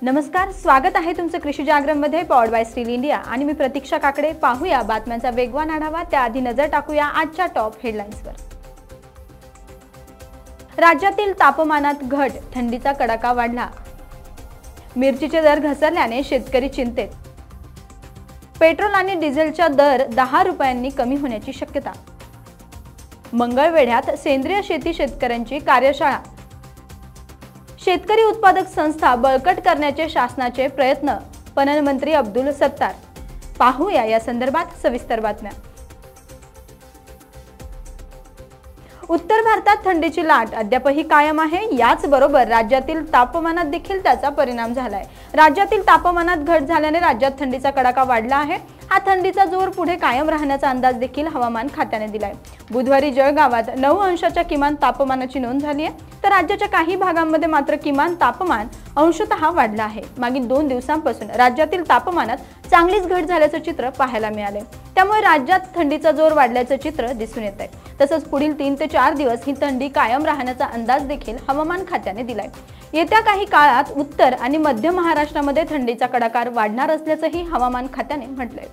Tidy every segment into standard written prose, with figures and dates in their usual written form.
नमस्कार, स्वागत आहे तुमचं कृषी जागरण मध्ये पॉवर्ड बाय स्टील इंडिया आणि मी प्रतीक्षा काकडे। पाहूया बातम्यांचा वेगवान आढावा। त्याआधी नजर टाकूया आजच्या टॉप हेडलाईन्सवर। राज्यातील तापमानात घट, थंडीचा कडाका वाढला। मिरचीचे दर घसरल्याने शेतकरी चिंतेत। पेट्रोल आणि डिझेलचा दर 10 रुपयांनी कमी होण्याची शक्यता। मंगळवेढ्यात सेंद्रिय शेती शेतकऱ्यांची कार्यशाळा। शेतकरी उत्पादक संस्था बळकट करण्याचे शासनाचे प्रयत्न, पणन मंत्री अब्दुल सत्तार। पाहूया या संदर्भात सविस्तर बातम्या। उत्तर भारतात थंडीची लाट अद्यापही कायम आहे। याच बरोबर राज्यातील तापमानात देखील त्याचा परिणाम झालाय। राज्यातील तापमानात घट झाल्याने राज्यात थंडीचा कडाका वाढला आहे। हा थंडीचा जोर पुढे कायम राहण्याचा अंदाज देखील हवामान खात्याने दिलाय। बुधवारी जळगावात 9 अंशाच्या किमान तापमानाची नोंद झाली आहे, तर राज्याच्या काही भागांमध्ये मात्र किमान तापमान अंशतः वाढलं आहे। मागील 2 दिवसांपासून राज्यातील तापमानात चांगलीच घट झाल्याचं चित्र पाहायला मिळाले। त्यामुळे राज्यात थंडीचा जोर वाढल्याचं चित्र दिसून येत आहे। तसंच पुढील 3 ते 4 दिवस ही थंडी कायम राहण्याचा अंदाज देखील हवामान खात्याने दिलाय। येत्या काही काळात उत्तर आणि मध्य महाराष्ट्रामध्ये थंडीचा कडाका वाढणार असल्याचंही हवामान खात्याने म्हटलंय।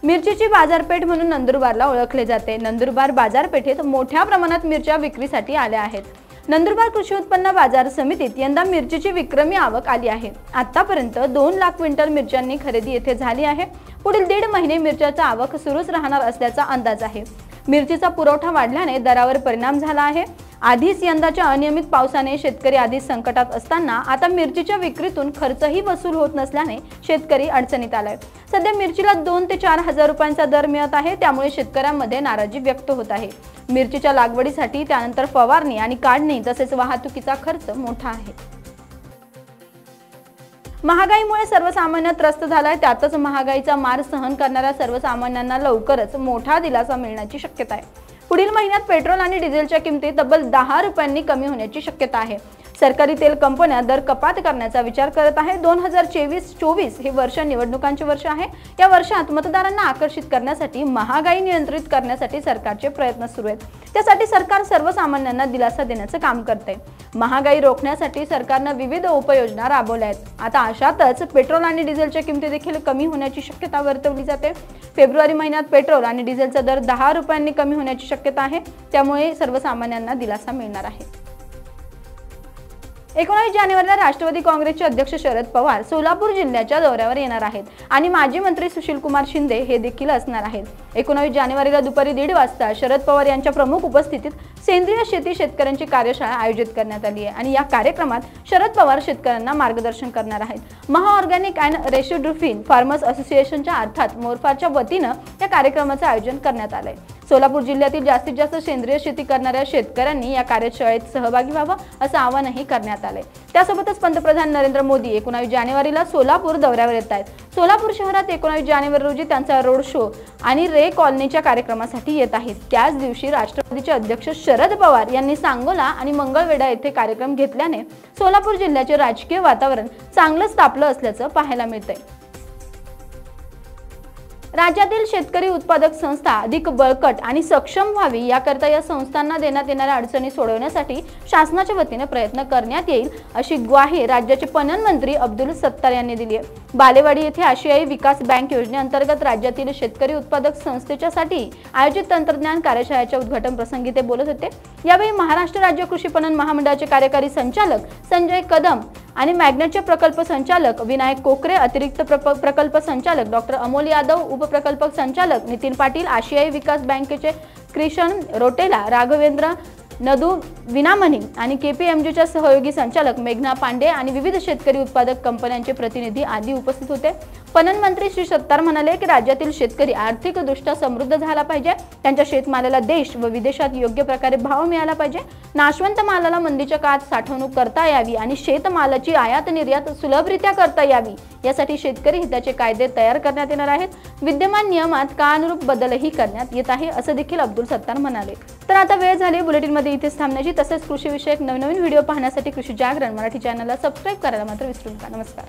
मिरचीची बाजारपेठ म्हणून नंदुरबारला ओळखले जाते। नंदुरबार बाजारपेठेत मोठ्या प्रमाणात मिरच्या विक्रीसाठी आल्या आहेत। नंदुरबार कृषी उत्पन्न बाजार समितीत यंदा मिरचीची विक्रमी आवक आली आहे। आतापर्यंत 2 लाख क्विंटल मिरच्यांनी खरेदी येथे झाली आहे। पुढील 1.5 महिने मिरच्याचा आवक सुरूच राहणार असल्याचा अंदाज आहे। मिरचीचा पुरवठा वाढल्याने दरावर परिणाम झाला आहे। आधीच यंदाच्या अनियमित पावसाने शेतकरी आधीच संकटात असताना आता मिरचीच्या विक्रीतून खर्चही वसूल होत नसल्याने शेतकरी अडचणीत आलाय। सध्या मिरचीला 2 ते 4 हजार रुपयांचा दर मिळत आहे, त्यामुळे शेतकऱ्यांमध्ये नाराजी व्यक्त होत आहे। मिरचीच्या लागवडीसाठी, त्यानंतर फवारणी आणि काढणी तसेच वाहतुकीचा खर्च मोठा आहे। महागाईमुळे सर्वसामान्य त्रस्त झालाय। त्यातच महागाईचा मार सहन करणाऱ्या सर्वसामान्यांना लवकरच मोठा दिलासा मिळण्याची शक्यता आहे। पुढील महिन्यात पेट्रोल आणि डिझेलच्या किमती तब्बल 10 रुपयांनी कमी होण्याची शक्यता आहे। सरकारी तेल कंपन्या दर कपात करण्याचा विचार करत आहे। 2023-24 हे वर्ष निवडणुकांचे वर्ष आहे। या वर्षात मतदारांना आकर्षित करण्यासाठी, महागाई नियंत्रित करण्यासाठी सरकारचे प्रयत्न सुरू आहेत। त्यासाठी सरकार सर्वसामान्यांना दिलासा देण्याचं काम करते। महागाई रोखण्यासाठी सरकारने विविध उपाययोजना राबवल्या आहेत। आता अशातच पेट्रोल आणि डिझेलच्या किमती देखील कमी होण्याची शक्यता वर्तवली जाते। फेब्रुवारी महिन्यात पेट्रोल आणि डिझेलचा दर 10 रुपयांनी कमी होण्याची शक्यता आहे। त्यामुळे सर्वसामान्यांना दिलासा मिळणार आहे। 19 जानेवारीला राष्ट्रवादी काँग्रेसचे अध्यक्ष शरद पवार सोलापूर जिल्ह्याच्या दौऱ्यावर येणार आहेत आणि माजी मंत्री सुशीलकुमार शिंदे हे देखील असणार आहेत। 19 जानेवारीला दुपारी 1:30 वाजता शरद पवार यांच्या प्रमुख उपस्थितीत सेंद्रिय शेती शेतकऱ्यांची कार्यशाळा आयोजित करण्यात आली आहे आणि या कार्यक्रमात शरद पवार शेतकऱ्यांना मार्गदर्शन करणार आहेत। महा ऑर्गॅनिक अँड रेसिड्युफिन फार्मर्स असोसिएशनच्या अर्थात मोरफाच्या वतीनं या कार्यक्रमाचे आयोजन करण्यात आले आहे। सोलापूर जिल्ह्यातील जास्तीत जास्त सेंद्रिय शेती करणाऱ्या शेतकऱ्यांनी या कार्यशाळेत सहभागी व्हावं असं आवाहनही करण्यात आले। त्यासोबतच पंतप्रधान नरेंद्र मोदी 19 जानेवारीला सोलापूर दौऱ्यावर येत आहेत। सोलापूर शहरात 19 जानेवारी रोजी त्यांचा रोड शो आणि रे कॉलनीच्या कार्यक्रमासाठी येत आहेत। त्याच दिवशी राष्ट्रवादीचे अध्यक्ष शरद पवार यांनी सांगोला आणि मंगळवेढा येथे कार्यक्रम घेतल्याने सोलापूर जिल्ह्याचे राजकीय वातावरण चांगलंच तापलं असल्याचं पाहायला मिळतंय। राज्यातील शेतकरी उत्पादक संस्था अधिक बळकट आणि सक्षम व्हावी याकरता या संस्थांना देण्यात येणाऱ्या अडचणी सोडवण्यासाठी शासनाच्या वतीने प्रयत्न करण्यात येईल अशी ग्वाही राज्याचे पणन मंत्री अब्दुल सत्तार यांनी दिली आहे। बालेवाडी येथे आशियाई विकास बँक योजनेअंतर्गत राज्यातील शेतकरी उत्पादक संस्थेच्यासाठी आयोजित तंत्रज्ञान कार्यशाळेच्या उद्घाटन प्रसंगी ते बोलत होते। यावेळी महाराष्ट्र राज्य कृषी पणन महामंडळाचे कार्यकारी संचालक संजय कदम आणि मॅग्नेटचे प्रकल्प संचालक विनायक कोकरे, अतिरिक्त प्रकल्प संचालक डॉक्टर अमोल यादव, उपप्रकल्प संचालक नितीन पाटील, आशियाई विकास बँकेचे कृष्ण रोटेला, राघवेंद्र नदू विनामणी आणि KPMGच्या सहयोगी संचालक मेघना पांडे आणि विविध शेतकरी उत्पादक कंपन्यांचे प्रतिनिधी आदी उपस्थित होते। पणन मंत्री श्री सत्तार म्हणाले की राज्यातील शेतकरी आर्थिकदृष्ट्या समृद्ध झाला पाहिजे। त्यांच्या शेतमालाला देश व विदेशात योग्य प्रकारे भाव मिळाला पाहिजे। नाशवंत मालाला मंदीच्या काळात साठवणूक करता यावी आणि शेतमालाची आयात निर्यात सुलभरित्या करता यावी यासाठी शेतकरी हिताचे कायदे तयार करण्यात येणार आहेत। विद्यमान नियमात काळानुरूप बदलही करण्यात येत आहे असं देखील अब्दुल सत्तार म्हणाले। तर आता वेळ झाली बुलेटिनमध्ये इथेच थांबण्याची। तसेच कृषी विषयक नवनवीन व्हिडिओ पाहण्यासाठी कृषी जागरण मराठी चॅनलला सबस्क्राइब करायला मात्र विसरू नका। नमस्कार।